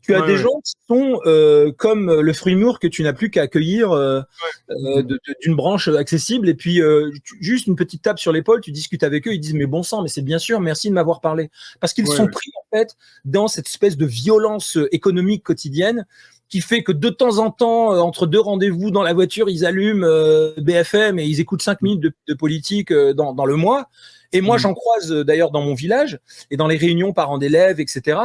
Tu as Ouais, des ouais. gens qui sont comme le fruit mûr que tu n'as plus qu'à accueillir d'une branche accessible. Et puis, juste une petite tape sur l'épaule, tu discutes avec eux, ils disent mais bon sang, mais c'est bien sûr, merci de m'avoir parlé. Parce qu'ils Ouais, sont ouais. pris en fait dans cette espèce de violence économique quotidienne qui fait que de temps en temps, entre deux rendez-vous dans la voiture, ils allument BFM et ils écoutent 5 minutes de politique dans le mois. Et moi, j'en croise d'ailleurs dans mon village et dans les réunions parents d'élèves, etc.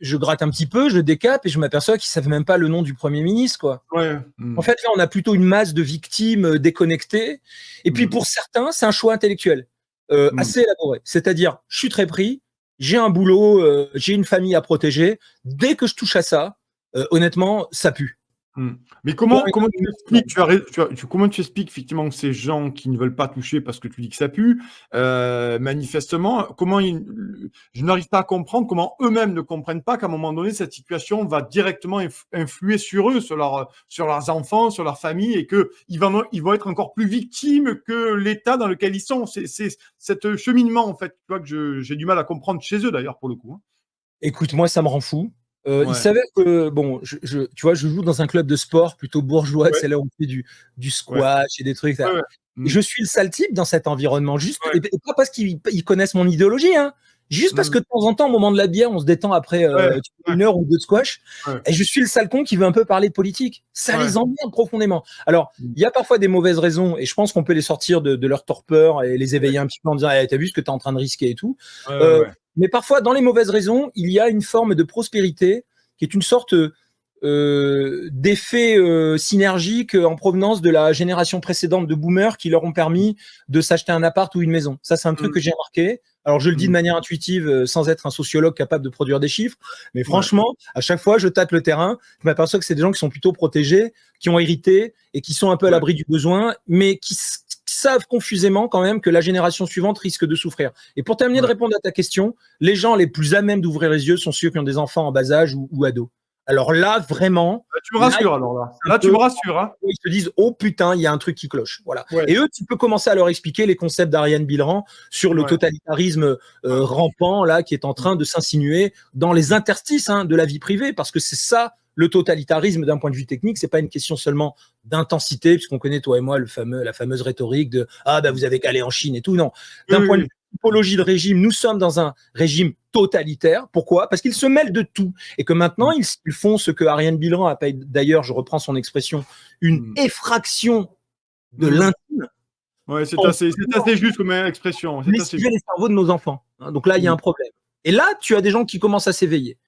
Je gratte un petit peu, je décape et je m'aperçois qu'ils savent même pas le nom du Premier ministre, quoi. Ouais. En fait, là, on a plutôt une masse de victimes déconnectées. Et puis, pour certains, c'est un choix intellectuel assez élaboré. C'est-à-dire, je suis très pris, j'ai un boulot, j'ai une famille à protéger. Dès que je touche à ça, honnêtement, ça pue. Mais Bon, comment tu expliques, comment tu expliques effectivement que ces gens qui ne veulent pas toucher parce que tu dis que ça pue, manifestement, je n'arrive pas à comprendre comment eux-mêmes ne comprennent pas qu'à un moment donné, cette situation va directement influer sur eux, sur leurs enfants, sur leur famille, et que ils vont être encore plus victimes que l'état dans lequel ils sont. C'est cet cheminement, en fait, tu vois, que j'ai du mal à comprendre chez eux, d'ailleurs, pour le coup. écoute, moi, ça me rend fou. Il Ouais. s'avère que, bon, tu vois, je joue dans un club de sport plutôt bourgeois, Ouais. c'est là où on fait du Ouais. squash et des trucs. Ouais, Là. ouais. Et je suis le sale type dans cet environnement, juste, Ouais. et pas parce qu'ils connaissent mon idéologie, hein, juste parce que de temps en temps, au moment de la bière, on se détend après Ouais. Ouais. une heure ou deux de squash, Ouais. et je suis le sale con qui veut un peu parler de politique. Ça Ouais. les emmerde profondément. Alors, il y a parfois des mauvaises raisons, et je pense qu'on peut les sortir de leur torpeur et les éveiller un petit peu en disant, t'as vu ce que t'es en train de risquer et tout. Ouais, Euh, ouais. mais parfois, dans les mauvaises raisons, il y a une forme de prospérité qui est une sorte d'effet synergique en provenance de la génération précédente de boomers qui leur ont permis de s'acheter un appart ou une maison. Ça, c'est un truc que j'ai remarqué. Alors, je le dis de manière intuitive, sans être un sociologue capable de produire des chiffres, mais Ouais. franchement, à chaque fois, je tâte le terrain, je m'aperçois que c'est des gens qui sont plutôt protégés, qui ont hérité et qui sont un peu à l'abri du besoin, mais qui savent confusément quand même que la génération suivante risque de souffrir. Et pour terminer de répondre à ta question, les gens les plus à même d'ouvrir les yeux sont ceux qui ont des enfants en bas âge ou ados. Alors là, vraiment, Tu me rassures alors là. Là, tu me rassures. Hein. ils se disent oh putain, il y a un truc qui cloche. Voilà. Ouais. Et eux, tu peux commencer à leur expliquer les concepts d'Ariane Bilran sur le totalitarisme rampant là qui est en train de s'insinuer dans les interstices de la vie privée, parce que c'est ça le totalitarisme d'un point de vue technique. C'est pas une question seulement d'intensité, puisqu'on connaît toi et moi la fameuse rhétorique de vous avez qu'à aller en Chine et tout. Non, d'un point de vue typologie de régime, nous sommes dans un régime totalitaire. Pourquoi? Parce qu'ils se mêlent de tout. Et que maintenant, ils font ce que Ariane Bilran appelle, d'ailleurs, je reprends son expression, une effraction de l'intime. Ouais, c'est assez juste comme expression. Lessiver les cerveaux de nos enfants. Donc là, il y a un problème. Et là, tu as des gens qui commencent à s'éveiller.